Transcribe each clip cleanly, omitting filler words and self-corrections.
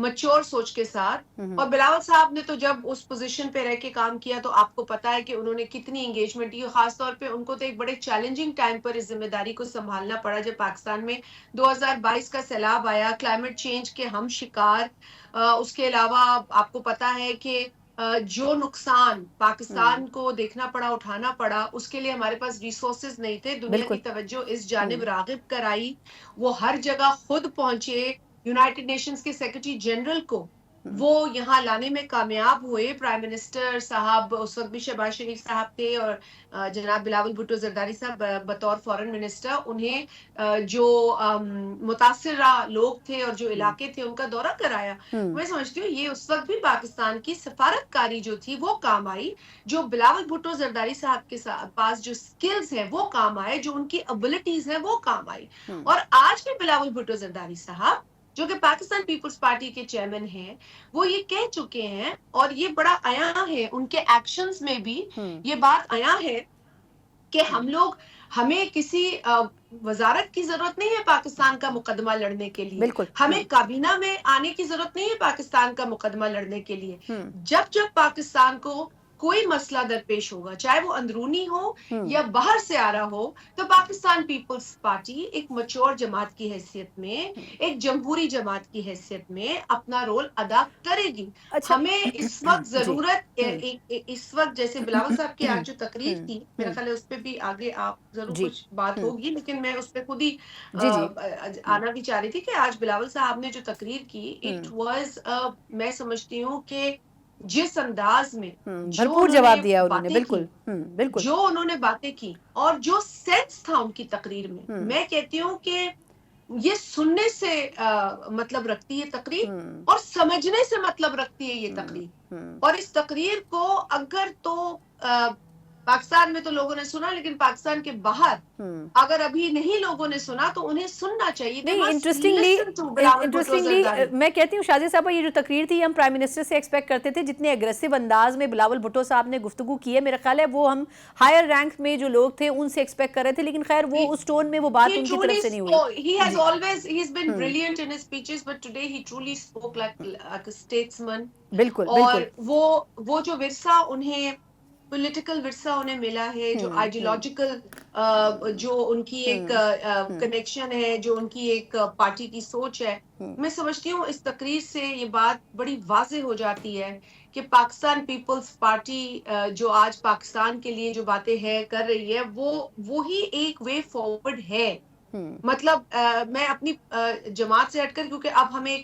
Mature سوچ کے ساتھ. اور بلاول صاحب نے تو جب اس پوزیشن پہ رہ کے کام کیا تو آپ کو پتا ہے کہ انہوں نے کتنی انگیجمنٹ کی. خاص طور پہ ان کو تو ایک بڑے چیلنجنگ ٹائم پر اس ذمہ داری کو سنبھالنا پڑا جب پاکستان میں 2022 کا سیلاب آیا, کلائمیٹ چینج کے ہم شکار. اس کے علاوہ آپ کو پتا ہے کہ جو نقصان پاکستان کو دیکھنا پڑا, اٹھانا پڑا, اس کے لیے ہمارے پاس ریسورسز نہیں تھے. دنیا بالکل. کی توجہ اس جانب راغب کرائی, وہ ہر جگہ خود پہنچے, یونائٹڈ نیشنز کے سیکرٹری جنرل کو وہ یہاں لانے میں کامیاب ہوئے. پرائم منسٹر صاحب اس وقت بھی شہباز شریف صاحب تھے, اور جناب بلاول بھٹو زرداری صاحب بطور فورن منسٹر, انہیں جو متاثرہ لوگ تھے اور جو علاقے تھے ان کا دورہ کرایا. میں سمجھتی ہوں یہ اس وقت بھی پاکستان کی سفارت کاری جو تھی وہ کام آئی, جو بلاول بھٹو زرداری صاحب کے پاس جو سکلز ہیں وہ کام آئے, جو ان کی ابلٹیز ہیں وہ کام آئی. اور آج بھی بلاول بھٹو زرداری صاحب جو کہ پاکستان پیپلز پارٹی کے چیئرمین ہیں, وہ یہ کہہ چکے ہیں, اور یہ بڑا عیاں ہے ان کے ایکشنز میں بھی یہ بات عیاں ہے کہ ہمیں کسی وزارت کی ضرورت نہیں ہے پاکستان کا مقدمہ لڑنے کے لیے, بالکل. ہمیں کابینہ میں آنے کی ضرورت نہیں ہے پاکستان کا مقدمہ لڑنے کے لیے. جب پاکستان کو کوئی مسئلہ درپیش ہوگا, چاہے وہ اندرونی ہو یا باہر سے آ رہا ہو, تو پاکستان پیپلز پارٹی ایک میچور جماعت کی حیثیت میں, ایک جمہوری جماعت کی حیثیت میں اپنا رول ادا کرے گی. اچھا. ہمیں اس وقت جی. ضرورت, اس وقت جیسے بلاول صاحب کی آج جو تقریر تھی, میرا خیال ہے اس پہ بھی آگے آپ ضرور جی. کچھ بات ہوگی, لیکن میں اس پہ خود ہی جی. جی. آنا بھی چاہ رہی تھی کہ آج بلاول صاحب نے جو تقریر کی, اٹ واز, میں سمجھتی ہوں کہ جس انداز میں جو بھرپور انہوں نے جواب دیا انہوں نے. باتیں کی, بالکل. بالکل. جو انہوں نے باتیں کی, اور جو سینس تھا ان کی تقریر میں کہتی ہوں کہ یہ سننے سے مطلب رکھتی ہے تقریر, اور سمجھنے سے مطلب رکھتی ہے یہ تقریر. اور اس تقریر کو اگر تو پاکستان میں تو لوگوں نے سنا, لیکن پاکستان کے باہر اگر ابھی نہیں لوگوں نے سنا تو انہیں سننا چاہیے. نہیں, انٹرسٹنگلی میں کہتی ہوں شازیہ صاحبہ, یہ جو تقریر تھی ہم پرائم منسٹر سے ایکسپیکٹ کرتے تھے. جتنے اگریسو انداز میں بلاول بھٹو صاحب نے گفتگو کی ہے, میرا خیال ہے وہ ہم ہائر رینک میں جو لوگ تھے ان سے ایکسپیکٹ کر رہے تھے, لیکن خیر وہ اس ٹون میں وہ بات ان کی طرف سے نہیں ہوئی. He has always, he's been brilliant in his speeches, but today he truly spoke like a statesman. بالکل. اور بالکل. وہ جو ورثہ انہیں, پولیٹیکل ورثہ انہیں ملا ہے, جو آئیڈیولوجیکل جو ان کی ایک کنیکشن ہے, جو ان کی ایک پارٹی کی سوچ ہے, میں سمجھتی ہوں اس تقریر سے یہ بات بڑی واضح ہو جاتی ہے کہ پاکستان پیپلز پارٹی جو آج پاکستان کے لیے جو باتیں کر رہی ہے, وہی ایک وے فارورڈ ہے. مطلب میں اپنی جماعت سے ہٹ کر, کیونکہ اب ہمیں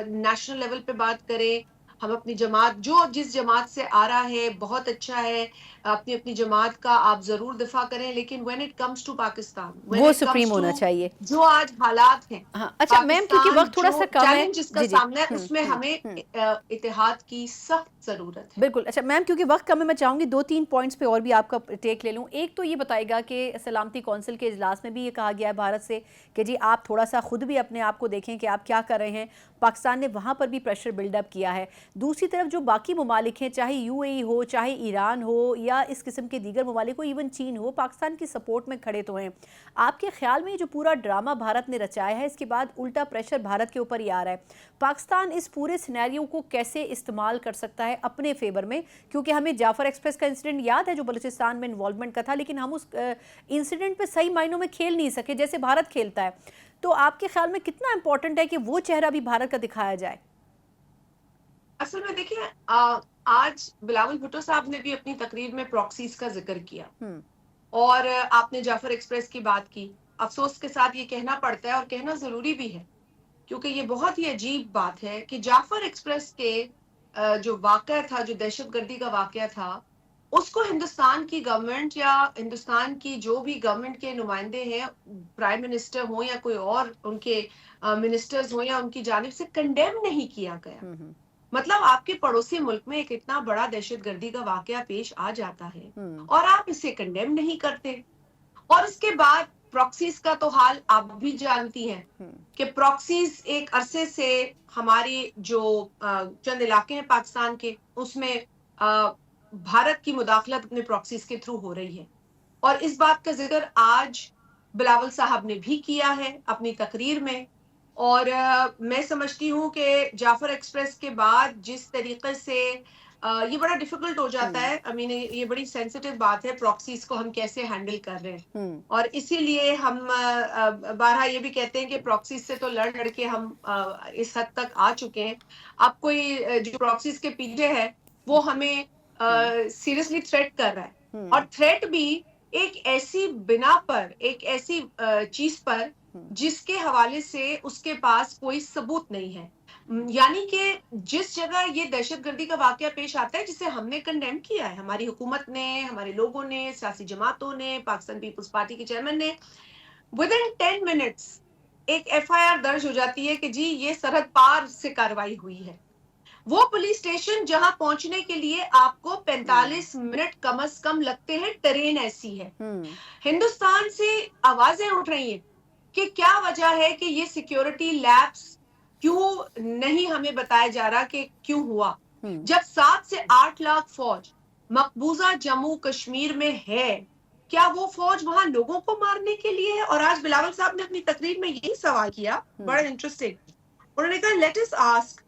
نیشنل لیول پہ بات کریں, ہم اپنی جماعت, جس جماعت سے آ رہا ہے بہت اچھا ہے, اپنی جماعت کا آپ ضرور دفاع کریں, لیکن when it comes to Pakistan, وہ سپریم ہونا چاہیے جو آج حالات ہیں اچھا میم, کیونکہ پاکستان, وقت تھوڑا سا کم ہے, چیلنج جس کا سامنا ہے, اس میں ہمیں اتحاد کی سخت ضرورت ہے. بالکل. اچھا میم, کیونکہ وقت کم ہے, میں چاہوں گی 2-3 پوائنٹس پہ اور بھی آپ کا ٹیک لے لوں. ایک تو یہ بتائے گا کہ سلامتی کونسل کے اجلاس میں بھی یہ کہا گیا ہے بھارت سے کہ جی آپ تھوڑا سا خود بھی اپنے آپ کو دیکھیں کہ آپ کیا کر رہے ہیں. پاکستان نے وہاں پر بھی پریشر بلڈ اپ کیا ہے. دوسری طرف جو باقی ممالک ہیں, چاہے یو اے ای ہو, چاہے ایران ہو, یا اس قسم کے دیگر ممالک ہو, ایون چین ہو, پاکستان کی سپورٹ میں کھڑے تو ہیں. آپ کے خیال میں یہ جو پورا ڈرامہ بھارت نے رچایا ہے, اس کے بعد الٹا پریشر بھارت کے اوپر ہی آ رہا ہے, پاکستان اس پورے سینیریو کو کیسے استعمال کر سکتا ہے اپنے فیور میں؟ کیونکہ ہمیں جعفر ایکسپریس کا انسیڈنٹ یاد ہے جو بلوچستان میں انوالومنٹ کا تھا, لیکن ہم اس انسیڈنٹ پہ صحیح معنوں میں کھیل نہیں سکے جیسے بھارت کھیلتا ہے. تو آپ کے خیال میں کتنا امپورٹنٹ ہے کہ وہ چہرہ بھی بھارت کا دکھایا جائے؟ اصل میں دیکھیں, آج بلاول بھٹو صاحب نے بھی اپنی تقریر میں پراکسیز کا ذکر کیا, اور آپ نے جعفر ایکسپریس کی بات کی. افسوس کے ساتھ یہ کہنا پڑتا ہے, اور کہنا ضروری بھی ہے, کیونکہ یہ بہت ہی عجیب بات ہے کہ جعفر ایکسپریس کے جو واقعہ تھا, جو دہشت گردی کا واقعہ تھا, اس کو ہندوستان کی گورنمنٹ یا ہندوستان کی جو بھی گورنمنٹ کے نمائندے ہیں, پرائم منسٹر ہوں یا کوئی اور ان کے منسٹرز ہوں, یا ان کی جانب سے کنڈیم نہیں کیا گیا. مطلب آپ کے پڑوسی ملک میں ایک اتنا بڑا دہشت گردی کا واقعہ پیش آ جاتا ہے اور آپ اسے کنڈیم نہیں کرتے. اور اس کے بعد پراکسیز کا تو حال آپ بھی جانتی ہیں کہ پراکسیز ایک عرصے سے ہماری جو چند علاقے ہیں پاکستان کے, اس میں بھارت کی مداخلت اپنے پراکسیز کے تھرو ہو رہی ہے. اور اس بات کا ذکر آج بلاول صاحب نے بھی کیا ہے اپنی تقریر میں اور میں سمجھتی ہوں کہ جعفر ایکسپریس کے بعد جس طریقے سے یہ بڑا ڈیفیکلٹ ہو جاتا ہے، I mean یہ بڑی سینسیٹیو بات ہے، پراکسیز کو ہم کیسے ہینڈل کر رہے ہیں، اور اسی لیے ہم بارہا یہ بھی کہتے ہیں کہ پراکسیز سے تو لڑ کے ہم اس حد تک آ چکے ہیں، اب کوئی جو پراکسیز کے پیچھے ہے وہ ہمیں سیریسلی تھریٹ کر رہا ہے، اور تھریٹ بھی ایک ایسی بنا پر، ایک ایسی چیز پر جس کے حوالے سے اس کے پاس کوئی ثبوت نہیں ہے، یعنی کہ جس جگہ یہ دہشت گردی کا واقعہ پیش آتا ہے جسے ہم نے کنڈیم کیا ہے، ہماری حکومت نے، ہمارے لوگوں نے، سیاسی جماعتوں نے، پاکستان پیپلز پارٹی کے چیئرمین نے، ود ان 10 منٹس ایک ایف آئی آر درج ہو جاتی ہے کہ جی یہ سرحد پار سے کارروائی ہوئی ہے، وہ پولیس اسٹیشن جہاں پہنچنے کے لیے آپ کو 45 منٹ کم از کم لگتے ہیں، ٹرین ایسی ہے، ہندوستان سے آوازیں اٹھ رہی ہیں کہ کیا وجہ ہے کہ یہ سیکیورٹی لیبس کیوں نہیں ہمیں بتایا جا رہا کہ کیوں ہوا، جب 7 سے 8 لاکھ فوج مقبوضہ جموں کشمیر میں ہے، کیا وہ فوج وہاں لوگوں کو مارنے کے لیے ہے؟ اور آج بلاول صاحب نے اپنی تقریر میں یہی سوال کیا، بڑا انٹرسٹنگ، انہوں نے کہا let us ask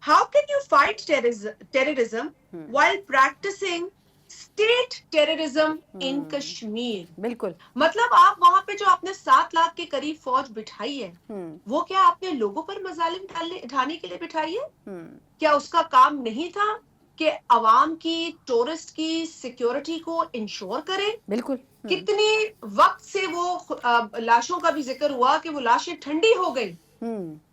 how can you fight terrorism while practicing state terrorism in Kashmir, بالکل مطلب آپ وہاں پہ جو آپ نے 7 لاکھ کے قریب فوج بٹھائی ہے، وہ کیا آپ نے لوگوں پر مظالم ڈھانے کے لیے بٹھائی ہے؟ کیا اس کا کام نہیں تھا کہ عوام کی، ٹورسٹ کی سیکیورٹی کو انشور کرے؟ بالکل کتنے وقت سے وہ لاشوں کا بھی ذکر ہوا کہ وہ لاشیں ٹھنڈی ہو گئی،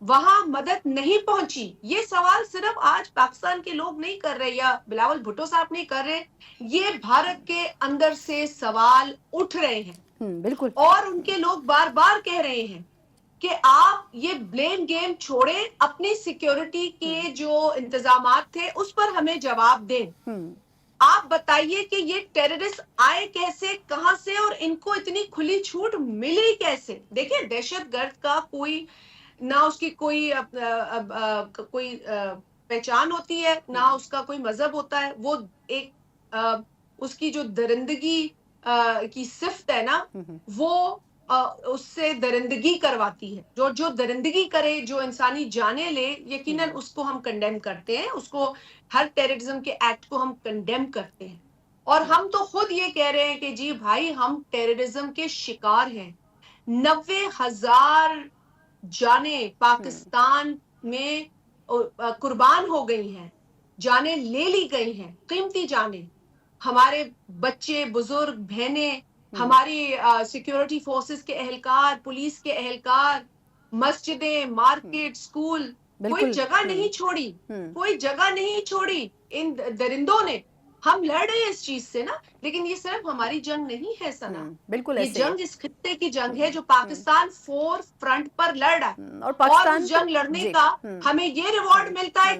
وہاں مدد نہیں پہنچی، یہ سوال صرف آج پاکستان کے لوگ نہیں کر رہے یا بلاول بھٹو صاحب نہیں کر رہے، یہ بھارت کے اندر سے سوال اٹھ رہے ہیں، بالکل اور ان کے لوگ بار بار کہہ رہے ہیں کہ آپ یہ بلیم گیم چھوڑیں، اپنی سیکیورٹی کے جو انتظامات تھے اس پر ہمیں جواب دیں، آپ بتائیے کہ یہ ٹیررسٹ آئے کیسے، کہاں سے، اور ان کو اتنی کھلی چھوٹ ملی کیسے؟ دیکھیں دہشت گرد کا کوئی نہ اس کی کوئی کوئی پہچان ہوتی ہے، نہ اس کا کوئی مذہب ہوتا ہے، وہ ایک اس کی جو درندگی کی صفت ہے نا، وہ اس سے درندگی کرواتی ہے، جو درندگی کرے، جو انسانی جانیں لے، یقیناً اس کو ہم کنڈیم کرتے ہیں، اس کو ہر ٹیررزم کے ایکٹ کو ہم کنڈیم کرتے ہیں، اور ہم تو خود یہ کہہ رہے ہیں کہ جی بھائی ہم ٹیررزم کے شکار ہیں، 90,000 جانیں پاکستان میں قربان ہو گئی ہیں، جانیں لے لی گئی ہیں، قیمتی جانیں، ہمارے بچے، بزرگ، بہنیں، ہماری سیکیورٹی فورسز کے اہلکار، پولیس کے اہلکار، مسجدیں، مارکیٹ، سکول، کوئی بالکل جگہ نہیں چھوڑی، کوئی جگہ نہیں چھوڑی ان درندوں نے، ہم لڑ رہے ہیں اس چیز سے نا، لیکن یہ صرف ہماری جنگ نہیں ہے ثنا، بالکل یہ ایسے ہی ہے، جنگ اس خطے کی جنگ ہے جو پاکستان فور فرنٹ پر لڑ رہا ہے، اور اور پاکستان اس تو جنگ لڑنے جی کا ہمیں یہ ریوارڈ ملتا ہے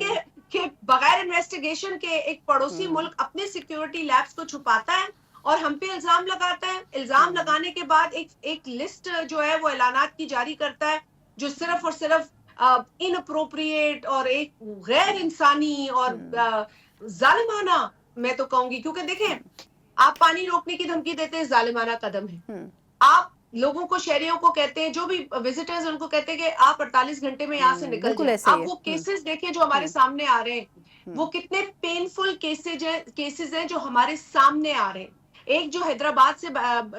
کہ بغیر انویسٹیگیشن کے ایک پڑوسی ملک اپنے سیکیورٹی لیبس کو چھپاتا ہے اور ہم پہ الزام لگاتا ہے، الزام لگانے کے بعد ایک لسٹ جو ہے وہ اعلانات کی جاری کرتا ہے جو صرف اور صرف ان اپروپریٹ اور ایک غیر انسانی اور ظالمانہ، میں تو کہوں گی، کیونکہ دیکھیں آپ پانی روکنے کی دھمکی دیتے ہیں، ظالمانہ قدم ہے، آپ لوگوں کو، شہریوں کو کہتے ہیں، جو بھی وزٹرز ان کو کہتے ہیں کہ آپ 48 گھنٹے میں یہاں سے نکل بالکل جائیں، ایسے ہی آپ وہ ہے، کیسز دیکھیں جو ہمارے سامنے آ رہے ہیں، وہ کتنے پینفل کیسز ہیں جو ہمارے سامنے آ رہے ہیں، ایک جو حیدرآباد سے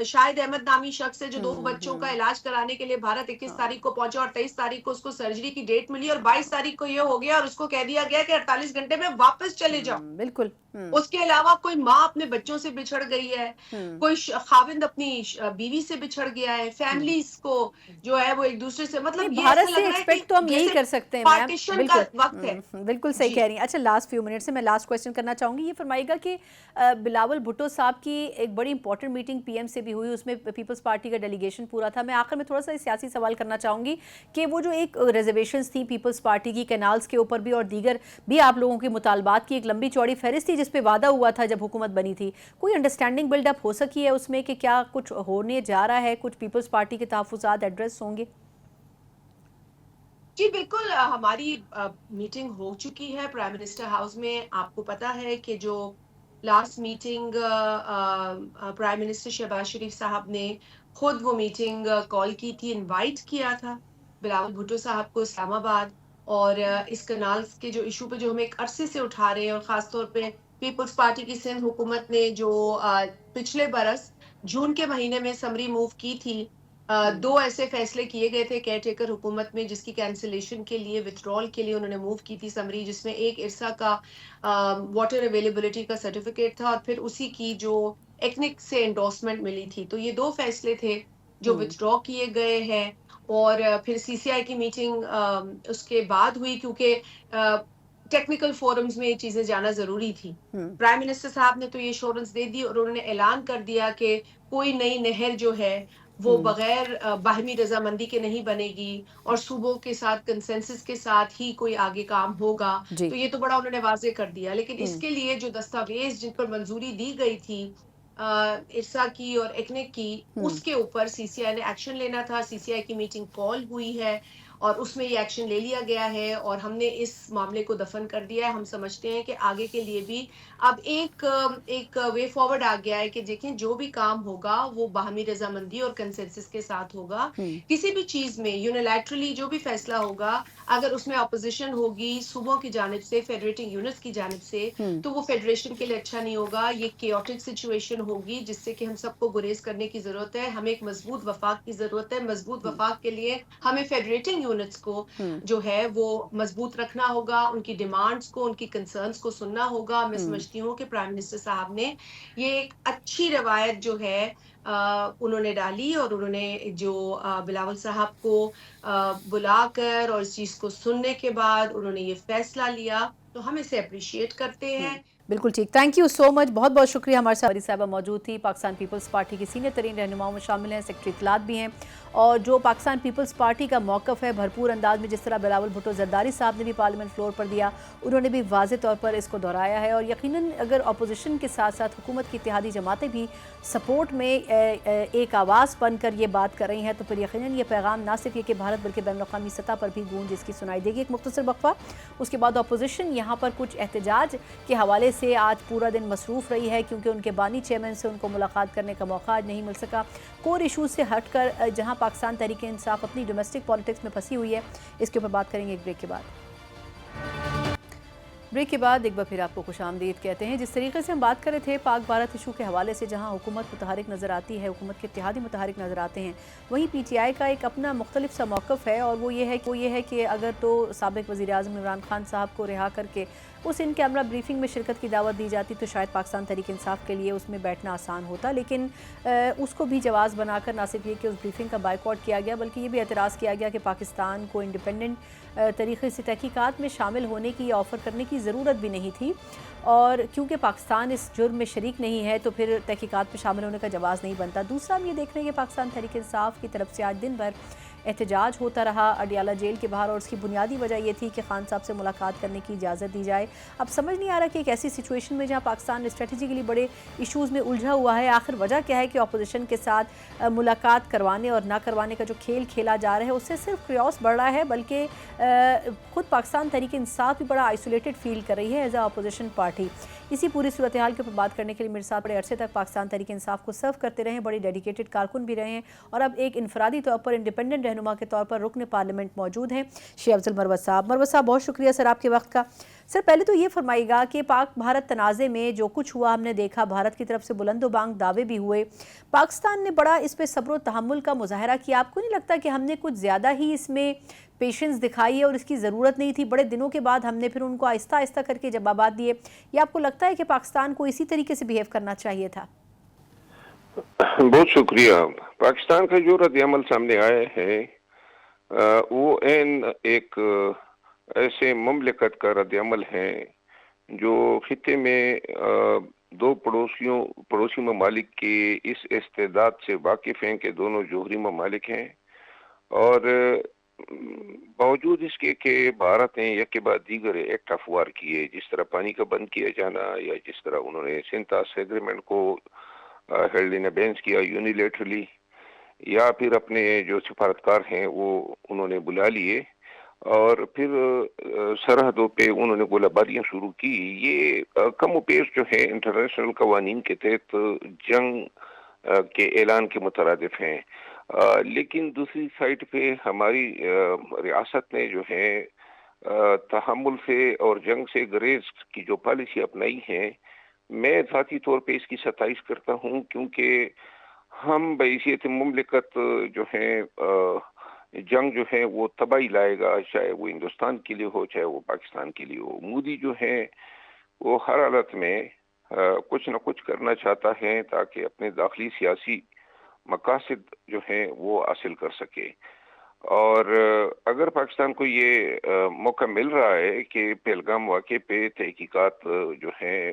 شاہد احمد نامی شخص ہے جو 2 بچوں کا علاج کرانے کے لیے بھارت 21 تاریخ کو پہنچا اور 23 تاریخ کو اس کو سرجری کی ڈیٹ ملی اور 22 تاریخ کو یہ ہو گیا اور اس کو کہہ دیا گیا کہ 48 گھنٹے میں واپس چلے جاؤ، بالکل اس کے علاوہ کوئی ماں اپنے بچوں سے بچھڑ گئی ہے، کوئی خاوند اپنی بیوی سے بچھڑ گیا ہے، فیملیز کو جو ہے وہ ایک دوسرے سے، نہیں، مطلب یہ ایسا بھارت سے لگ رہا ہے کہ ایکسپیکٹ تو ہم یہی جیسے کر سکتے ہیں میم، پارٹیشن کا بالکل وقت ہے۔ بالکل صحیح جی کہہ رہی ہیں۔ اچھا لاسٹ فیو منٹ سے میں لاسٹ کویسچن کرنا چاہوں گی، یہ فرمائیے گا کہ بلاول بھٹو صاحب کی ایک بڑی امپورٹنٹ میٹنگ پی ایم سے بھی ہوئی، اس میں پیپلز پارٹی کا ڈیلیگیشن پورا تھا، میں آخر میں تھوڑا سا سیاسی سوال کرنا چاہوں گی کہ وہ جو ایک ریزرویشنز تھیں پیپلز پارٹی کی کینالز کے اوپر بھی اور دیگر بھی آپ لوگوں کے مطالبات کی ایک لمبی چوڑی فہرست تھی جس پہ وعدہ ہوا تھا جب حکومت بنی تھی، کوئی انڈرسٹینڈنگ بلڈ اپ ہو سکی ہے اس میں کہ کیا کچھ ہونے جا رہا ہے، کچھ پیپلز پارٹی کے تحفظات ایڈریس ہوں گے؟ جی بالکل، ہماری میٹنگ ہو چکی ہے پرائم منسٹر ہاؤس میں، آپ کو پتا ہے کہ جو last meeting prime minister Shehbaz Sharif sahib نے خود وہ میٹنگ کال کی تھی، انوائٹ کیا تھا، بلاول بھٹو صاحب کو اسلام آباد اور اس کنالز کے جو ایشو پہ جو ہم ایک عرصے سے اٹھا رہے ہیں، اور خاص طور پہ پیپلز پارٹی کی سندھ حکومت نے جو پچھلے برس جون کے مہینے میں سمری موو کی تھی، دو ایسے فیصلے کیے گئے تھے کیئر ٹیکر حکومت میں، جس کی کینسلیشن کے لیے وتھڈرال کے لیے انہوں نے موو کی تھی سمری، جس میں ایک ارسا کا واٹر اویلیبلٹی کا سرٹیفکیٹ تھا، اور پھر اسی کی جو ایکنک سے انڈورسمنٹ ملی تھی. تو یہ دو فیصلے تھے جو وتھڈرا کیے گئے ہیں. اور پھر سی سی آئی کی میٹنگ اس کے بعد ہوئی، کیونکہ ٹیکنیکل فورمز میں یہ چیزیں جانا ضروری تھی. پرائم منسٹر صاحب نے تو یہ ایشورنس دے دی، اور انہوں نے اعلان کر دیا کہ کوئی نئی نہر جو ہے وہ بغیر باہمی رضامندی کے نہیں بنے گی، اور صوبوں کے ساتھ کنسنسس کے ساتھ ہی کوئی آگے کام ہوگا. جی تو یہ تو بڑا انہوں نے واضح کر دیا. لیکن اس کے لیے جو دستاویز جن پر منظوری دی گئی تھی ارسا کی اور ایکنک کی، اس کے اوپر سی سی آئی نے ایکشن لینا تھا. سی سی آئی کی میٹنگ کال ہوئی ہے، اور اس میں یہ ایکشن لے لیا گیا ہے، اور ہم نے اس معاملے کو دفن کر دیا ہے. ہم سمجھتے ہیں کہ آگے کے لیے بھی اب ایک وے فارورڈ آ گیا ہے کہ دیکھیں جو بھی کام ہوگا وہ باہمی رضامندی اور کنسنسس کے ساتھ ہوگا. کسی بھی چیز میں یونیلیٹرلی جو بھی فیصلہ ہوگا، اگر اس میں اپوزیشن ہوگی صوبوں کی جانب سے، فیڈریٹنگ یونٹس کی جانب سے، تو وہ فیڈریشن کے لیے اچھا نہیں ہوگا. یہ کیوٹک سچویشن ہوگی جس سے کہ ہم سب کو گریز کرنے کی ضرورت ہے. ہمیں ایک مضبوط وفاق کی ضرورت ہے. مضبوط وفاق کے لیے ہمیں فیڈریٹنگ یونٹس کو جو ہے وہ مضبوط رکھنا ہوگا، ان کی ڈیمانڈز کو، ان کی کنسرنز کو سننا ہوگا. میں سمجھتی ہوں کہ پرائم منسٹر صاحب نے یہ ایک اچھی روایت جو ہے انہوں نے ڈالی، اور انہوں نے جو بلاول صاحب کو بلا کر اور اس چیز کو سننے کے بعد انہوں نے یہ فیصلہ لیا، تو ہم اسے اپریشیٹ کرتے ہیں. بالکل ٹھیک. تھینک یو سو مچ. بہت بہت شکریہ. ہمارے ساتھ صاحبہ موجود تھی، پاکستان پیپلز پارٹی کی سینئر ترین رہنماؤں میں شامل ہیں، سیکرٹری اطلاعات بھی ہیں، اور جو پاکستان پیپلز پارٹی کا موقف ہے بھرپور انداز میں، جس طرح بلاول بھٹو زرداری صاحب نے بھی پارلیمنٹ فلور پر دیا، انہوں نے بھی واضح طور پر اس کو دہرایا ہے. اور یقیناً اگر اپوزیشن کے ساتھ ساتھ حکومت کی اتحادی جماعتیں بھی سپورٹ میں ایک آواز بن کر یہ بات کر رہی ہیں، تو پھر یقیناً یہ پیغام نہ صرف یہ کہ بھارت بلکہ بین الاقوامی سطح پر بھی گونج اس کی سنائی دے گی. ایک مختصر وقفہ، اس کے بعد اپوزیشن یہاں پر کچھ احتجاج کے حوالے سے آج پورا دن مصروف رہی ہے، کیونکہ ان کے بانی چیئرمین سے ان کو ملاقات کرنے کا موقع آج نہیں مل سکا. کور ایشوز سے ہٹ کر جہاں پاکستان تحریک انصاف اپنی ڈومیسٹک پالیٹکس میں پھنسی ہوئی ہے، اس کے اوپر بات کریں گے ایک بریک کے بعد. بریک کے بعد ایک بار پھر آپ کو خوش آمدید کہتے ہیں. جس طریقے سے ہم بات کر رہے تھے پاک بھارت ایشو کے حوالے سے، جہاں حکومت متحرک نظر آتی ہے، حکومت کے اتحادی متحرک نظر آتے ہیں، وہیں پی ٹی آئی کا ایک اپنا مختلف سا موقف ہے، اور وہ یہ ہے کہ اگر تو سابق وزیر اعظم عمران خان صاحب کو رہا کر کے اس ان کیمرہ بریفنگ میں شرکت کی دعوت دی جاتی تو شاید پاکستان تحریک انصاف کے لیے اس میں بیٹھنا آسان ہوتا. لیکن اس کو بھی جواز بنا کر نہ صرف یہ کہ اس بریفنگ کا بائیکاٹ کیا گیا، بلکہ یہ بھی اعتراض کیا گیا کہ پاکستان کو انڈیپینڈنٹ طریقے سے تحقیقات میں شامل ہونے کی آفر کرنے کی ضرورت بھی نہیں تھی، اور کیونکہ پاکستان اس جرم میں شریک نہیں ہے تو پھر تحقیقات میں شامل ہونے کا جواز نہیں بنتا. دوسرا ہم یہ دیکھ رہے ہیں کہ پاکستان تحریک انصاف کی طرف سے آج دن بھر احتجاج ہوتا رہا اڈیالہ جیل کے باہر، اور اس کی بنیادی وجہ یہ تھی کہ خان صاحب سے ملاقات کرنے کی اجازت دی جائے. اب سمجھ نہیں آ رہا کہ ایک ایسی سچویشن میں جہاں پاکستان اسٹریٹجیکلی بڑے ایشوز میں الجھا ہوا ہے، آخر وجہ کیا ہے کہ اپوزیشن کے ساتھ ملاقات کروانے اور نہ کروانے کا جو کھیل کھیلا جا رہا ہے اس سے صرف کریوس بڑھ رہا ہے، بلکہ خود پاکستان تحریک انصاف بھی بڑا آئسولیٹڈ فیل کر رہی ہے ایز اے اپوزیشن پارٹی. اسی پوری صورتحال کے اوپر بات کرنے کے لیے میرے ساتھ بڑے عرصے تک پاکستان تحریک انصاف کو سرو کرتے رہے ہیں، بڑی ڈیڈیکیٹڈ کارکن بھی رہے ہیں، اور اب ایک انفرادی طور پر انڈیپینڈنٹ رہنما کے طور پر رکن پارلیمنٹ موجود ہیں شیخ افضل مروت صاحب. مروت صاحب بہت شکریہ سر آپ کے وقت کا. سر پہلے تو یہ فرمائیے گا کہ پاک بھارت تنازع میں جو کچھ ہوا ہم نے دیکھا، بھارت کی طرف سے بلند و بانگ دعوے بھی ہوئے، پاکستان نے بڑا اس پہ صبر و تحمل کا مظاہرہ کیا. آپ کو نہیں لگتا کہ ہم نے کچھ زیادہ ہی اس میں پیشنس دکھائی ہے اور اس کی ضرورت نہیں تھی؟ بڑے دنوں کے بعد ہم نے پھر ان کو آہستہ آہستہ کر کے جوابات دیے. یا آپ کو لگتا ہے کہ پاکستان کو اسی طریقے سے بیہیو کرنا چاہیے تھا؟ بہت شکریہ. پاکستان کا جو رد عمل سامنے آیا ہے وہ ایک ایسے مملکت کا رد عمل ہے جو خطے میں دو پڑوسی ممالک کی اس استعداد سے واقف ہیں کہ دونوں جوہری ممالک ہیں، اور باوجود اس کے کہ بھارت نے یک کے بعد دیگر ایکٹ آف وار کیے، جس طرح پانی کا بند کیا جانا، یا جس طرح انہوں نے سینتاس ایگریمنٹ کو ہیلڈ ان ابینس کیا یونیلیٹرلی، یا پھر اپنے جو سفارتکار ہیں وہ انہوں نے بلا لیے، اور پھر سرحدوں پہ انہوں نے گولہ باریاں شروع کی. یہ کم و بیش جو ہے انٹرنیشنل قوانین کے تحت جنگ کے اعلان کے مترادف ہیں. لیکن دوسری سائٹ پہ ہماری ریاست نے جو ہے تحمل سے اور جنگ سے گریز کی جو پالیسی اپنائی ہے، میں ذاتی طور پہ اس کی ستائش کرتا ہوں، کیونکہ ہم بحیثیت مملکت جو ہے جنگ جو ہے وہ تباہی لائے گا، چاہے وہ ہندوستان کے لیے ہو چاہے وہ پاکستان کے لیے ہو۔ مودی جو ہے وہ ہر حالت میں کچھ نہ کچھ کرنا چاہتا ہے تاکہ اپنے داخلی سیاسی مقاصد جو ہیں وہ حاصل کر سکے۔ اور اگر پاکستان کو یہ موقع مل رہا ہے کہ پہلگام واقعے پہ تحقیقات جو ہیں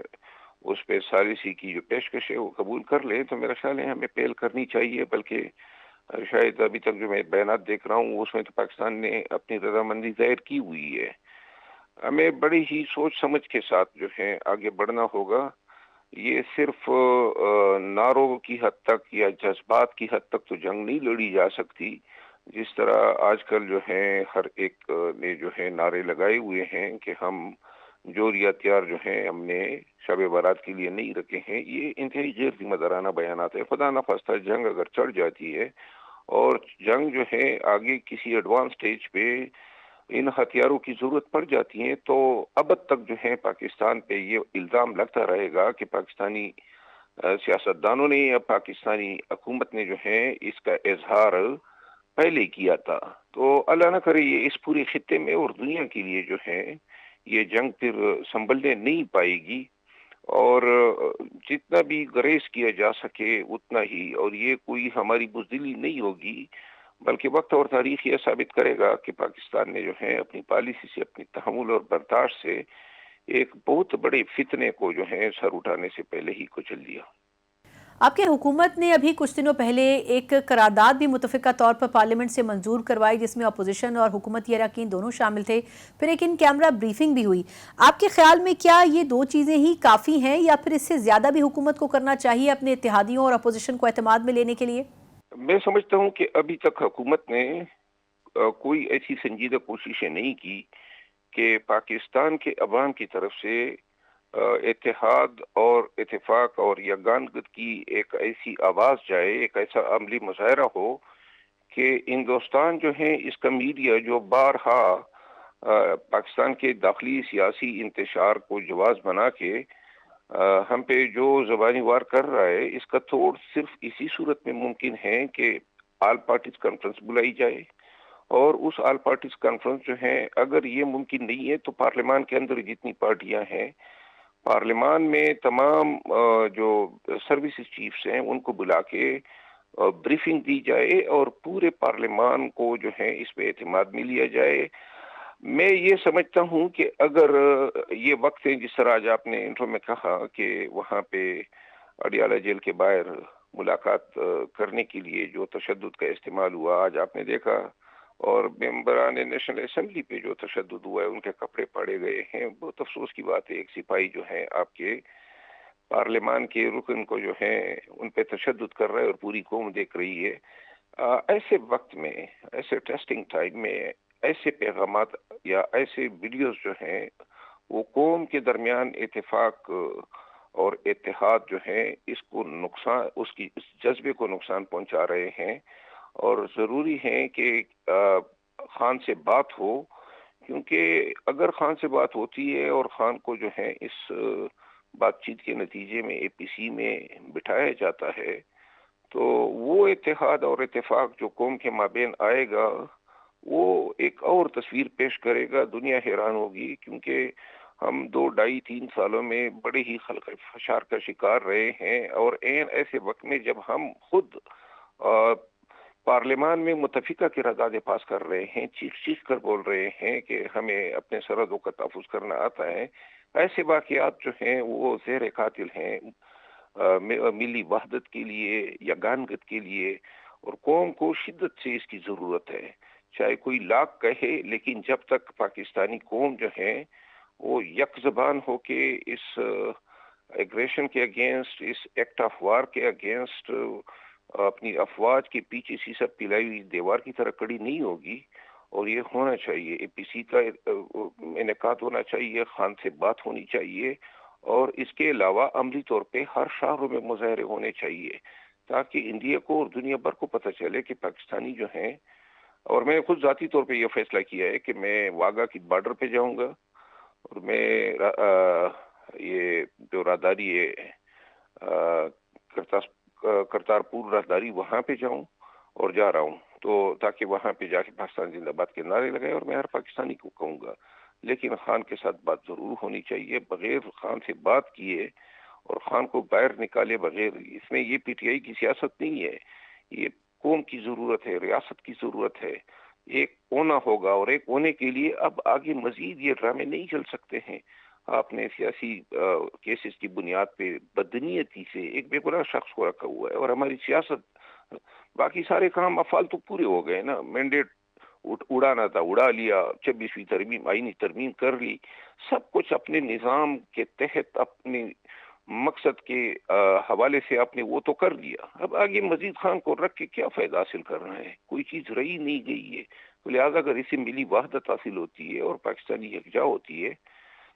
اس پہ ثالثی کی جو پیشکش ہے وہ قبول کر لے، تو میرا خیال ہے ہمیں پہل کرنی چاہیے، بلکہ شاید ابھی تک جو میں بیانات دیکھ رہا ہوں اس میں تو پاکستان نے اپنی رضامندی ظاہر کی ہوئی ہے۔ ہمیں بڑی ہی سوچ سمجھ کے ساتھ جو ہے آگے بڑھنا ہوگا۔ یہ صرف نعروں کی حد تک یا جذبات کی حد تک تو جنگ نہیں لڑی جا سکتی، جس طرح آج کل جو ہے ہر ایک نے جو ہے نعرے لگائے ہوئے ہیں کہ ہم جور یا ہتھیار جو ہیں ہم نے شب بارات کے لیے نہیں رکھے ہیں۔ یہ انتہائی غیر ذمہ دارانہ بیانات ہے۔ خدا نخواستہ جنگ اگر چڑھ جاتی ہے اور جنگ جو ہے آگے کسی ایڈوانس سٹیج پہ ان ہتھیاروں کی ضرورت پڑ جاتی ہے، تو اب تک جو ہے پاکستان پہ یہ الزام لگتا رہے گا کہ پاکستانی سیاستدانوں نے یا پاکستانی حکومت نے جو ہے اس کا اظہار پہلے کیا تھا۔ تو اللہ نہ کرے یہ اس پورے خطے میں اور دنیا کے لیے جو ہے یہ جنگ پھر سنبھلنے نہیں پائے گی، اور جتنا بھی گریز کیا جا سکے اتنا ہی، اور یہ کوئی ہماری بزدلی نہیں ہوگی، بلکہ وقت اور تاریخ یہ ثابت کرے گا کہ پاکستان نے جو ہے اپنی پالیسی سے، اپنی تحمل اور برداشت سے ایک بہت بڑے فتنے کو جو ہے سر اٹھانے سے پہلے ہی کچل دیا۔ آپ کی حکومت نے ابھی کچھ دنوں پہلے ایک قرارداد بھی متفقہ طور پر پارلیمنٹ سے منظور کروائی، جس میں اپوزیشن اور حکومتی اراکین دونوں شامل تھے، پھر ایک ان کیمرہ بریفنگ بھی ہوئی۔ آپ کے خیال میں کیا یہ دو چیزیں ہی کافی ہیں یا پھر اس سے زیادہ بھی حکومت کو کرنا چاہیے اپنے اتحادیوں اور اپوزیشن کو اعتماد میں لینے کے لیے؟ میں سمجھتا ہوں کہ ابھی تک حکومت نے کوئی ایسی سنجیدہ کوششیں نہیں کی کہ پاکستان کے عوام کی طرف سے اتحاد اور اتفاق اور یگانگت کی ایک ایسی آواز جائے، ایک ایسا عملی مظاہرہ ہو کہ ہندوستان جو ہے اس کا میڈیا جو بارہا پاکستان کے داخلی سیاسی انتشار کو جواز بنا کے ہم پہ جو زبانی وار کر رہا ہے، اس کا توڑ صرف اسی صورت میں ممکن ہے کہ آل پارٹیز کانفرنس بلائی جائے، اور اس آل پارٹیز کانفرنس جو ہے اگر یہ ممکن نہیں ہے تو پارلیمان کے اندر جتنی پارٹیاں ہیں، پارلیمان میں تمام جو سروسز چیفز ہیں ان کو بلا کے بریفنگ دی جائے اور پورے پارلیمان کو جو ہے اس پہ اعتماد میں لیا جائے۔ میں یہ سمجھتا ہوں کہ اگر یہ وقت ہے، جس طرح آج آپ نے انٹرو میں کہا کہ وہاں پہ اڈیالہ جیل کے باہر ملاقات کرنے کے لیے جو تشدد کا استعمال ہوا، آج آپ نے دیکھا، اور ممبران نیشنل اسمبلی پہ جو تشدد ہوا ہے، ان کے کپڑے پاڑے گئے ہیں۔ بہت افسوس کی بات ہے، ایک سپاہی جو ہے آپ کے پارلیمان کے رکن کو جو ہے ان پہ تشدد کر رہا ہے اور پوری قوم دیکھ رہی ہے۔ ایسے وقت میں، ایسے ٹیسٹنگ ٹائم میں ایسے پیغامات یا ایسے ویڈیوز جو ہیں وہ قوم کے درمیان اتفاق اور اتحاد جو ہے اس کو نقصان، اس جذبے کو نقصان پہنچا رہے ہیں، اور ضروری ہے کہ خان سے بات ہو، کیونکہ اگر خان سے بات ہوتی ہے اور خان کو جو ہے اس بات چیت کے نتیجے میں اے پی سی میں بٹھایا جاتا ہے، تو وہ اتحاد اور اتفاق جو قوم کے مابین آئے گا وہ ایک اور تصویر پیش کرے گا۔ دنیا حیران ہوگی، کیونکہ ہم 2-2.5-3 سالوں میں بڑے ہی خلق فشار کا شکار رہے ہیں، اور ایسے وقت میں جب ہم خود پارلیمان میں متفقہ قراردادیں پاس کر رہے ہیں، چیخ کر بول رہے ہیں کہ ہمیں اپنے سرحدوں کا تحفظ کرنا آتا ہے، ایسے واقعات جو ہیں وہ زہر قاتل ہیں ملی وحدت کے لیے، یگانگت کے لیے، اور قوم کو شدت سے اس کی ضرورت ہے۔ چاہے کوئی لاکھ کہے، لیکن جب تک پاکستانی قوم جو ہے وہ یک زبان ہو کے اس ایگریشن کے اگینسٹ، اس ایکٹ آف وار کے اگینسٹ اپنی افواج کے پیچھے سیسا پلائی ہوئی دیوار کی طرح کڑی نہیں ہوگی، اور یہ ہونا چاہیے، اے پی سی کا انعقاد ہونا چاہیے، خان سے بات ہونی چاہیے، اور اس کے علاوہ عملی طور پہ ہر شہروں میں مظاہرے ہونے چاہیے تاکہ انڈیا کو اور دنیا بھر کو پتہ چلے کہ پاکستانی جو ہیں، اور میں نے خود ذاتی طور پہ یہ فیصلہ کیا ہے کہ میں واگا کی بارڈر پہ جاؤں گا، اور میں یہ جو راہداری ہے کرتارپور راہداری، وہاں پہ جاؤں اور جا رہا ہوں، تو تاکہ وہاں پہ جا کے پاکستان زندہ باد کے نعرے لگائے، اور میں ہر پاکستانی کو کہوں گا لیکن خان کے ساتھ بات ضرور ہونی چاہیے، بغیر خان سے بات کیے اور خان کو باہر نکالے بغیر، اس میں یہ پی ٹی آئی کی سیاست نہیں ہے، یہ قوم کی ضرورت ہے، ریاست کی ضرورت ہے، ایک ہونا ہوگا، اور ایک ہونے کے لیے اب آگے مزید یہ ڈرامے نہیں چل سکتے ہیں۔ آپ نے سیاسی کیسز کی بنیاد پہ بدنیتی سے ایک بے گناہ شخص کو رکھا ہوا ہے، اور ہماری سیاست، باقی سارے کام اب فالتو پورے ہو گئے نا، مینڈیٹ اڑانا تھا اڑا لیا، 26ویں ترمیم آئینی ترمیم کر لی، سب کچھ اپنے نظام کے تحت اپنے مقصد کے حوالے سے آپ نے وہ تو کر لیا، اب آگے مزید خان کو رکھ کے کیا فائدہ حاصل کرنا ہے؟ کوئی چیز رہی نہیں گئی ہے، تو لہٰذا اگر اسے ملی وحدت حاصل ہوتی ہے اور پاکستانی یکجا ہوتی ہے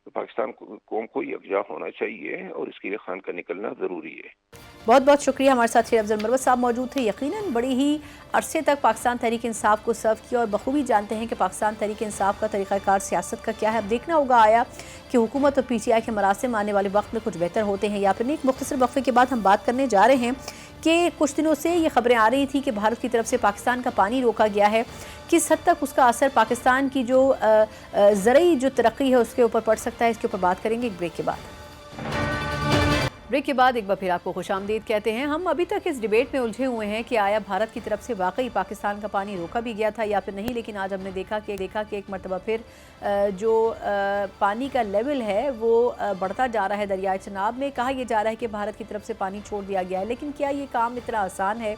تو پاکستان قوم کو یکجا ہونا چاہیے، اور اس کے لیے خان کا نکلنا ضروری ہے۔ بہت بہت شکریہ، ہمارے ساتھ شیر افضل مروت صاحب موجود تھے۔ یقیناً بڑی ہی عرصے تک پاکستان تحریک انصاف کو سرو کیا اور بخوبی جانتے ہیں کہ پاکستان تحریک انصاف کا طریقہ کار سیاست کا کیا ہے۔ اب دیکھنا ہوگا آیا کہ حکومت اور پی ٹی آئی کے مراسم آنے والے وقت میں کچھ بہتر ہوتے ہیں یا پھر نہیں۔ ایک مختصر وقفے کے بعد ہم بات کرنے جا رہے ہیں کہ کچھ دنوں سے یہ خبریں آ رہی تھی کہ بھارت کی طرف سے پاکستان کا پانی روکا گیا ہے، کس حد تک اس کا اثر پاکستان کی جو زرعی جو ترقی ہے اس کے اوپر پڑ سکتا ہے، اس کے اوپر بات کریں گے ایک بریک کے بعد۔ بریک کے بعد ایک بار پھر آپ کو خوش آمدید کہتے ہیں۔ ہم ابھی تک اس ڈیبیٹ میں الجھے ہوئے ہیں کہ آیا بھارت کی طرف سے واقعی پاکستان کا پانی روکا بھی گیا تھا یا پھر نہیں، لیکن آج ہم نے دیکھا کہ ایک مرتبہ پھر جو پانی کا لیول ہے وہ بڑھتا جا رہا ہے دریائے چناب میں۔ کہا یہ جا رہا ہے کہ بھارت کی طرف سے پانی چھوڑ دیا گیا ہے، لیکن کیا یہ کام اتنا آسان ہے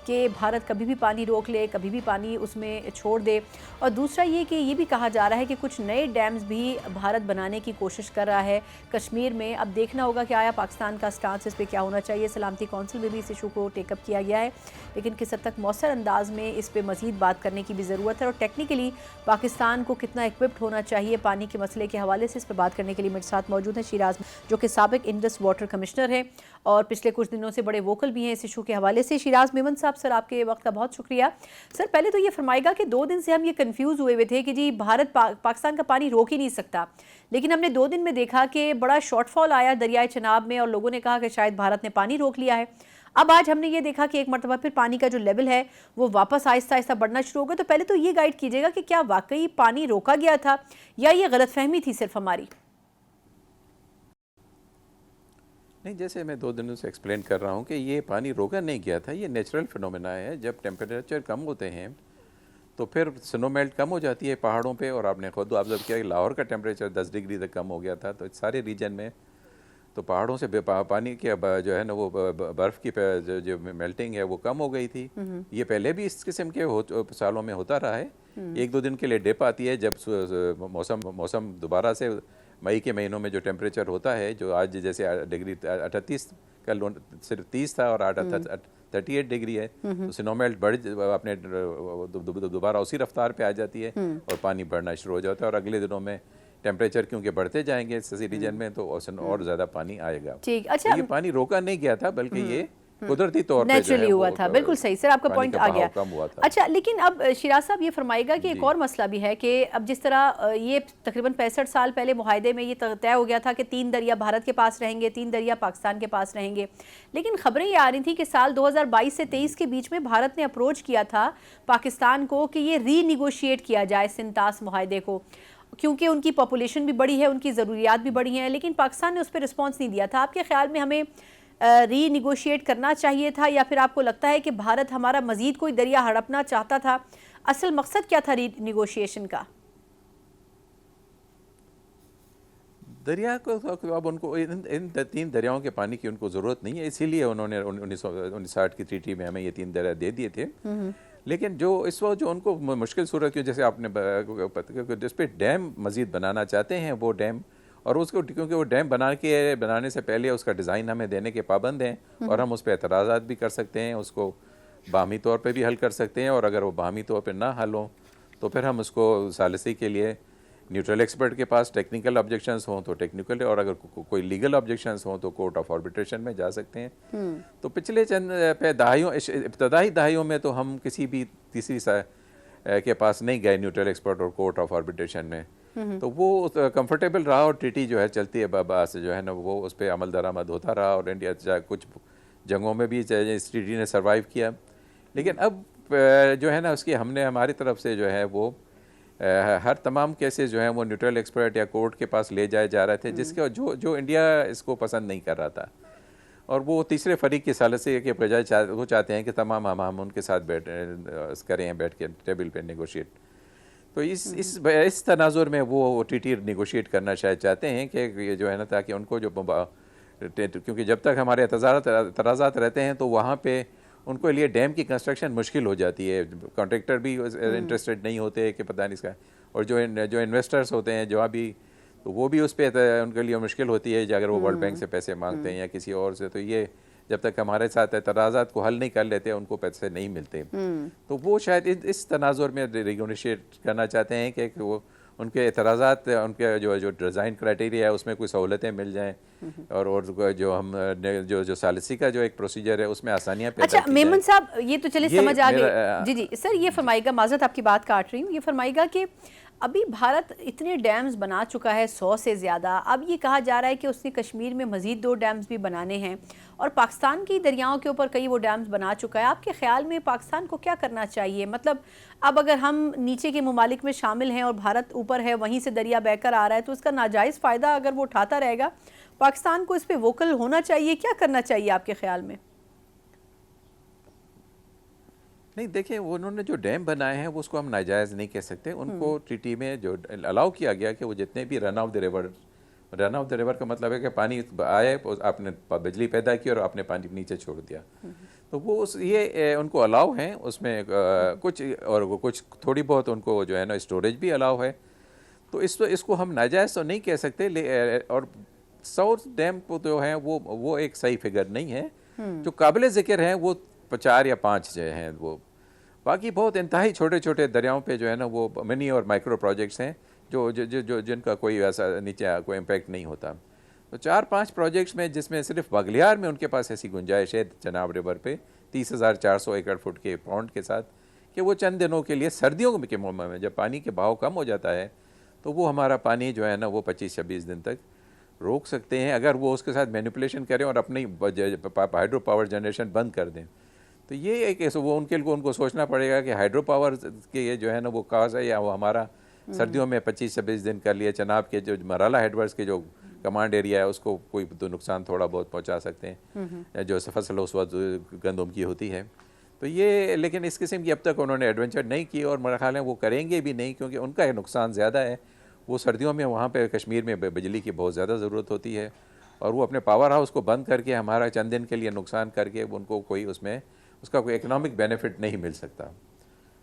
کہ بھارت کبھی بھی پانی روک لے، کبھی بھی پانی اس میں چھوڑ دے؟ اور دوسرا یہ کہ یہ بھی کہا جا رہا ہے کہ کچھ نئے ڈیمز بھی بھارت بنانے کی کوشش کر رہا ہے کشمیر میں۔ اب دیکھنا ہوگا کہ آیا پاکستان کا سٹانس اس پہ کیا ہونا چاہیے۔ سلامتی کونسل میں بھی اس ایشو کو ٹیک اپ کیا گیا ہے، لیکن کس حد تک مؤثر انداز میں اس پہ مزید بات کرنے کی بھی ضرورت ہے، اور ٹیکنیکلی پاکستان کو کتنا ایکوپڈ ہونا چاہیے پانی کے مسئلے کے حوالے سے، اس پہ بات کرنے کے لیے میرے ساتھ موجود ہیں شیراز جو کہ سابق انڈس واٹر کمشنر ہیں اور پچھلے کچھ دنوں سے بڑے ووکل بھی ہیں اس ایشو کے حوالے سے۔ شیراز میمن صاحب، سر آپ کے وقت کا بہت شکریہ۔ سر پہلے تو یہ فرمائے گا کہ 2 دن سے ہم یہ کنفیوز ہوئے تھے کہ جی بھارت پاکستان کا پانی روک ہی نہیں سکتا، لیکن ہم نے 2 دن میں دیکھا کہ بڑا شارٹ فال آیا دریائے چناب میں اور لوگوں نے کہا کہ شاید بھارت نے پانی روک لیا ہے۔ اب آج ہم نے یہ دیکھا کہ ایک مرتبہ پھر پانی کا جو لیول ہے وہ واپس آہستہ آہستہ بڑھنا شروع ہو گیا، تو پہلے تو یہ گائیڈ کیجیے گا کہ کیا واقعی پانی روکا گیا تھا یا یہ غلط فہمی تھی صرف ہماری؟ نہیں، جیسے میں 2 دنوں سے ایکسپلین کر رہا ہوں کہ یہ پانی روکا نہیں گیا تھا، یہ نیچرل فنومینا ہے۔ جب ٹیمپریچر کم ہوتے ہیں تو پھر سنو میلٹ کم ہو جاتی ہے پہاڑوں پہ، اور آپ نے خود آبزرو کیا کہ لاہور کا ٹیمپریچر 10 ڈگری تک کم ہو گیا تھا، تو سارے ریجن میں تو پہاڑوں سے پانی کے جو ہے نا وہ برف کی جو میلٹنگ ہے وہ کم ہو گئی تھی۔ یہ پہلے بھی اس قسم کے سالوں میں ہوتا رہا ہے، 1-2 دن کے لیے ڈپ آتی ہے جب موسم دوبارہ سے مئی کے مہینوں میں جو ٹیمپریچر ہوتا ہے، جو آج جیسے ڈگری 38 کل صرف 30 تھا اور 38 ڈگری ہے، تو سنومیلٹ بڑھ اپنے دوبارہ اسی رفتار پہ آ جاتی ہے اور پانی بڑھنا شروع ہو جاتا ہے، اور اگلے دنوں میں ٹیمپریچر کیونکہ بڑھتے جائیں گے اسی ریجن میں تو اور زیادہ پانی آئے گا۔ اچھا، یہ پانی روکا نہیں گیا تھا بلکہ یہ قدرتی طور پہ نیچرلی ہوا تھا۔ بالکل صحیح سر، آپ کا پوائنٹ آ گیا۔ اچھا، لیکن اب شیراز صاحب یہ فرمائے گا کہ ایک اور مسئلہ بھی ہے کہ اب جس طرح یہ تقریباً 65 سال پہلے معاہدے میں یہ طے ہو گیا تھا کہ 3 دریا بھارت کے پاس رہیں گے، 3 دریا پاکستان کے پاس رہیں گے، لیکن خبریں یہ آ رہی تھیں کہ سال 2022 سے 23 کے بیچ میں بھارت نے اپروچ کیا تھا پاکستان کو کہ یہ ری نیگوشیٹ کیا جائے سنتاس معاہدے کو، کیونکہ ان کی پاپولیشن بھی بڑی ہے، ان کی ضروریات بھی بڑی ہیں، لیکن پاکستان نے اس پہ رسپانس نہیں دیا تھا۔ آپ کے خیال میں ہمیں ری نیگوشیٹ کرنا چاہیے تھا یا پھر آپ کو لگتا ہے کہ بھارت ہمارا مزید کوئی دریا ہڑپنا چاہتا تھا؟ اصل مقصد کیا تھا ری نیگوشیشن کا؟ دریا کو اب ان کو ان 3 دریاؤں کے پانی کی ان کو ضرورت نہیں ہے، اسی لیے انہوں نے 1959 کی ٹریٹی میں ہمیں یہ 3 دریا دے دیے تھے۔ لیکن جو اس وقت جو ان کو مشکل صورت کی، جیسے آپ نے جس پہ ڈیم مزید بنانا چاہتے ہیں وہ ڈیم، اور اس کو کیونکہ وہ ڈیم بنانے سے پہلے اس کا ڈیزائن ہمیں دینے کے پابند ہیں، اور ہم اس پہ اعتراضات بھی کر سکتے ہیں، اس کو باہمی طور پہ بھی حل کر سکتے ہیں، اور اگر وہ باہمی طور پہ نہ حل ہوں تو پھر ہم اس کو ثالثی کے لیے نیوٹرل ایکسپرٹ کے پاس ٹیکنیکل آبجیکشنز ہوں تو ٹیکنیکل، اور اگر کوئی لیگل آبجیکشنز ہوں تو کورٹ آف آربیٹریشن میں جا سکتے ہیں۔ تو پچھلے چند ابتدائی دہائیوں میں تو ہم کسی بھی تیسری کے پاس نہیں گئے نیوٹرل ایکسپرٹ اور کورٹ آف آربیٹریشن میں، تو وہ کمفرٹیبل رہا اور ٹریٹی جو ہے چلتی ہے باس جو ہے نا وہ اس پہ عمل درآمد ہوتا رہا، اور انڈیا کچھ جنگوں میں بھی اس ٹریٹی نے سروائیو کیا۔ لیکن اب جو ہے نا اس کی ہم نے ہماری طرف سے جو ہے وہ ہر تمام کیسز جو ہیں وہ نیوٹرل ایکسپرٹ یا کورٹ کے پاس لے جائے جا رہے تھے، جس کے جو انڈیا اس کو پسند نہیں کر رہا تھا، اور وہ تیسرے فریق کی ثالثی کے بجائے وہ چاہتے ہیں کہ تمام ہم ان کے ساتھ بیٹھ کے ٹیبل پہ نیگوشیٹ۔ تو اس تناظر میں وہ ٹریٹی نیگوشیٹ کرنا شاید چاہتے ہیں کہ جو ہے نا تاکہ ان کو جو کیونکہ جب تک ہمارے اعتراضات رہتے ہیں تو وہاں پہ ان کے لیے ڈیم کی کنسٹرکشن مشکل ہو جاتی ہے، کانٹریکٹر بھی انٹرسٹڈ نہیں ہوتے کہ پتہ نہیں اس کا، اور جو انویسٹرز ہوتے ہیں جو بھی، تو وہ بھی اس پہ ان کے لیے مشکل ہوتی ہے اگر وہ ورلڈ بینک سے پیسے مانگتے ہیں یا کسی اور سے، تو یہ جب تک ہمارے ساتھ اعتراضات کو حل نہیں کر لیتے ان کو پیسے نہیں ملتے۔ تو وہ شاید اس تناظر میں ریگونیشیٹ کرنا چاہتے ہیں کہ وہ ان کے اعتراضات، ان کے جو ڈیزائن کرائٹیریا ہے اس میں کوئی سہولتیں مل جائیں، اور جو ہم جو ثالثی کا جو ایک پروسیجر ہے اس میں آسانیاں پیدا کی جائیں۔ اچھا میمن صاحب یہ تو چلے سمجھ آ گئی، جی سر یہ فرمائے گا، معذرت آپ کی بات کاٹ رہی ہوں، یہ فرمائے گا کہ ابھی بھارت اتنے ڈیمز بنا چکا ہے 100 سے زیادہ، اب یہ کہا جا رہا ہے کہ اس نے کشمیر میں مزید 2 ڈیمز بھی بنانے ہیں، اور پاکستان کی دریاؤں کے اوپر کئی وہ ڈیمز بنا چکا ہے۔ آپ کے خیال میں پاکستان کو کیا کرنا چاہیے؟ مطلب اب اگر ہم نیچے کے ممالک میں شامل ہیں اور بھارت اوپر ہے، وہیں سے دریا بہہ کر آ رہا ہے، تو اس کا ناجائز فائدہ اگر وہ اٹھاتا رہے گا، پاکستان کو اس پہ ووکل ہونا چاہیے، کیا کرنا چاہیے آپ کے خیال میں؟ نہیں دیکھیں، وہ انہوں نے جو ڈیم بنائے ہیں وہ اس کو ہم ناجائز نہیں کہہ سکتے، ان کو ٹریٹی میں جو الاؤ کیا گیا کہ وہ جتنے بھی رن آف دا ریور کا مطلب ہے کہ پانی آئے، آپ نے بجلی پیدا کی اور آپ نے پانی نیچے چھوڑ دیا، تو وہ یہ ان کو الاؤ ہیں، اس میں کچھ تھوڑی بہت ان کو جو ہے نا اسٹوریج بھی الاؤ ہے، تو اس کو ہم ناجائز تو نہیں کہہ سکتے۔ اور 100 ڈیم کو جو ہیں وہ ایک صحیح فگر نہیں ہے، جو قابل ذکر ہیں وہ 4 یا 5 جو ہیں، وہ باقی بہت انتہائی چھوٹے چھوٹے دریاؤں پہ جو ہے نا وہ منی اور مائکرو پروجیکٹس ہیں جن کا کوئی ایسا نیچے کوئی امپیکٹ نہیں ہوتا۔ تو 4-5 پروجیکٹس میں، جس میں صرف بغلیار میں ان کے پاس ایسی گنجائش ہے چناب ریور پہ 30,400 ایکڑ فٹ کے پونڈ کے ساتھ، کہ وہ چند دنوں کے لیے سردیوں کے موسم میں جب پانی کے بہاؤ کم ہو جاتا ہے تو وہ ہمارا پانی جو ہے نا وہ 25-26 دن تک روک سکتے ہیں، اگر وہ اس کے ساتھ مینیپولیشن کریں اور اپنی ہائیڈرو پاور جنریشن بند کر دیں۔ تو یہ ایک وہ ان کو سوچنا پڑے گا کہ ہائیڈرو پاور کے یہ جو ہے نا وہ کاز ہے، یا وہ ہمارا سردیوں میں 25-26 دن کر لیے چناب کے جو مرالا ہیڈ ورکس کے جو کمانڈ ایریا ہے اس کو کوئی تو نقصان تھوڑا بہت پہنچا سکتے ہیں، جو فصل اس وقت گندم کی ہوتی ہے۔ تو یہ لیکن اس قسم کی اب تک انہوں نے ایڈونچر نہیں کی، اور میرا خیال ہے وہ کریں گے بھی نہیں، کیونکہ ان کا نقصان زیادہ ہے۔ وہ سردیوں میں وہاں پہ کشمیر میں بجلی کی بہت زیادہ ضرورت ہوتی ہے، اور وہ اپنے پاور ہاؤس کو بند کر کے ہمارا چند دن کے لیے نقصان کر کے ان کو کوئی اس کا کوئی اکنامک بینیفٹ نہیں مل سکتا۔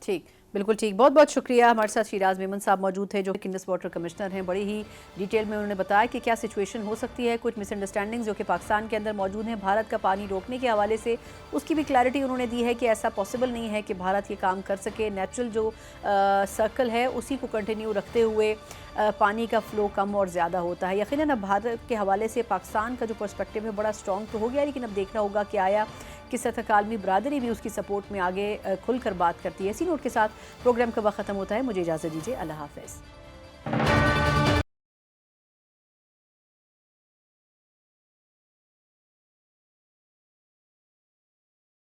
ٹھیک، بالکل ٹھیک، بہت بہت شکریہ۔ ہمارے ساتھ شیراز میمن صاحب موجود تھے جو انڈس واٹر کمشنر ہیں، بڑی ہی ڈیٹیل میں انہوں نے بتایا کہ کیا سچویشن ہو سکتی ہے، کچھ مس انڈرسٹینڈنگز جو کہ پاکستان کے اندر موجود ہیں بھارت کا پانی روکنے کے حوالے سے، اس کی بھی کلیئرٹی انہوں نے دی ہے کہ ایسا پاسبل نہیں ہے کہ بھارت یہ کام کر سکے، نیچرل جو سرکل ہے اسی کو کنٹینیو رکھتے ہوئے پانی کا فلو کم اور زیادہ ہوتا ہے۔ یقیناً اب بھارت کے حوالے سے پاکستان کا جو پرسپیکٹیو ہے بڑا اسٹرانگ تو ہو گیا، لیکن اب دیکھنا ہوگا کہ آیا کس حد تک عالمی برادری بھی اس کی سپورٹ میں آگے کھل کر بات کرتی ہے۔ اسی نوٹ کے ساتھ پروگرام کا وقت ختم ہوتا ہے، مجھے اجازت دیجیے، اللہ حافظ۔